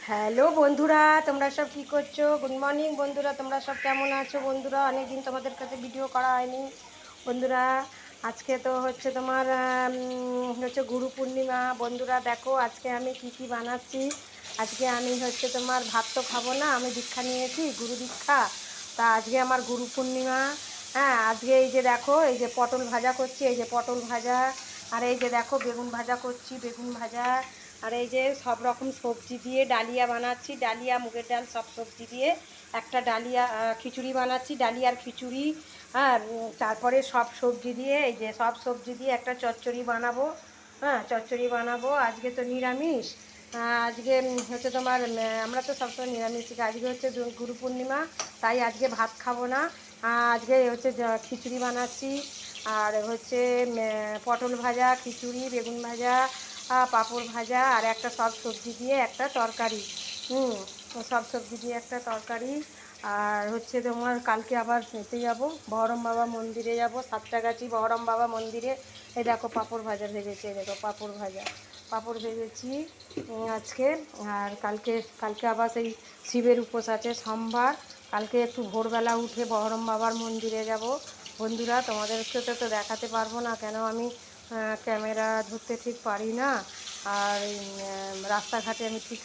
Hello বন্ধুরা, তোমরা সব কি করছো? গুড মর্নিং বন্ধুরা, তোমরা সব কেমন আছো? বন্ধুরা, অনেক দিন তোমাদের কাছে ভিডিও করা হয়নি। বন্ধুরা, আজকে তো হচ্ছে তোমার হচ্ছে গুরু পূর্ণিমা। বন্ধুরা দেখো, আজকে আমি কি কি বানাচ্ছি। আজকে আমি হচ্ছে তোমার ভাত তো খাবো না, আমি দীক্ষা নিয়েছি, গুরু দীক্ষা। তা আজকে আমার গুরু পূর্ণিমা। হ্যাঁ, আজকে এই যে দেখো, এই যে পটল ভাজা করছি, এই যে পটল ভাজা। আর এই যে দেখো বেগুন ভাজা করছি, বেগুন ভাজা। আর এই যে সব রকম সবজি দিয়ে ডালিয়া বানাচ্ছি, ডালিয়া মুগের ডাল সব সবজি দিয়ে একটা ডালিয়া খিচুড়ি বানাচ্ছি, ডালিয়ার খিচুড়ি। হ্যাঁ, তারপরে সব সবজি দিয়ে, এই যে সব সবজি দিয়ে একটা চচ্চড়ি বানাবো। হ্যাঁ, চচ্চড়ি বানাবো। আজকে তো নিরামিষ। আজকে হচ্ছে তোমার আমরা তো সবসময় নিরামিষ খাই। আজকে হচ্ছে গুরু পূর্ণিমা, তাই আজকে ভাত খাবো না। আজকে হচ্ছে খিচুড়ি বানাচ্ছি। আর হচ্ছে পটল ভাজা, খিচুড়ি, বেগুন ভাজা, পাঁপড় ভাজা, আর একটা সব সবজি দিয়ে একটা তরকারি। হুম, সব সবজি দিয়ে একটা তরকারি। আর হচ্ছে তোমার কালকে আবার এতে যাব, বহরম বাবা মন্দিরে যাব, সাতটাগাছি বহরম বাবা মন্দিরে। এই দেখো পাঁপড় ভাজা ভেজেছি, এই দেখো পাঁপড় ভাজা, পাঁপড় ভেজেছি আজকে। আর কালকে কালকে আবার সেই শিবের উপোস আছে, সোমবার। কালকে একটু ভোরবেলা উঠে বহরম বাবার মন্দিরে যাব। বন্ধুরা, তোমাদেরকে তো দেখাতে পারবো না, কেন আমি ক্যামেরা ধরতে ঠিক পারি না। আর রাস্তাঘাটে আমি ঠিক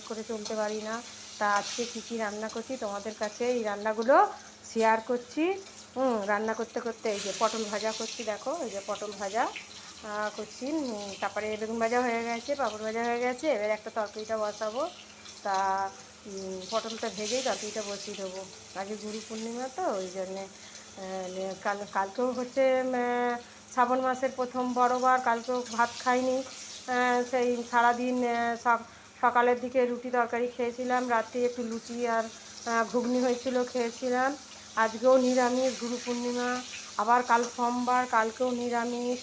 করে চলতে পারি না। তা আজকে কী কী রান্না করছি তোমাদের কাছে এই রান্নাগুলো শেয়ার করছি। রান্না করতে করতে এই যে পটল ভাজা করছি, দেখো এই যে পটল ভাজা করছি। তারপরে বেগুন ভাজা হয়ে গেছে, পাঁপড় ভাজা হয়ে গেছে, এবার একটা তরকারিটা বসাবো। তা পটলটা ভেজেই তরকারিটা বসিয়ে দেবো। আজকে গুরু পূর্ণিমা তো ওই জন্যে। কালকেও হচ্ছে শ্রাবণ মাসের প্রথম বড়বার, কালকেও ভাত খাইনি। সেই সারাদিন সকালের দিকে রুটি তরকারি খেয়েছিলাম, রাত্রে একটু লুচি আর ঘুগনি হয়েছিল, খেয়েছিলাম। আজকেও নিরামিষ, গুরু পূর্ণিমা। আবার কাল সোমবার, কালকেও নিরামিষ।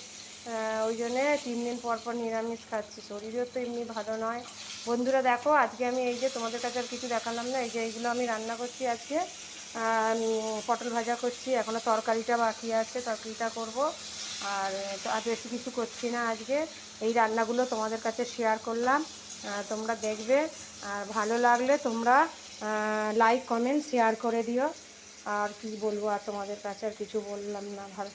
ওই জন্যে 3 দিন পর পর নিরামিষ খাচ্ছি, শরীরও তো এমনি ভালো নয়। বন্ধুরা দেখো, আজকে আমি এই যে তোমাদের কাছে আর কিছু দেখালাম না, এই যে এইগুলো আমি রান্না করছি আজকে। পটল ভাজা করছি, এখনও তরকারিটা বাকি আছে, তরকারিটা করব। আর আর বেশি কিছু করছি না আজকে। এই রান্নাগুলো তোমাদের কাছে শেয়ার করলাম, তোমরা দেখবে। আর ভালো লাগলে তোমরা লাইক কমেন্ট শেয়ার করে দিও। আর কি বলবো, আর তোমাদের কাছে আর কিছু বললাম না, ভালো।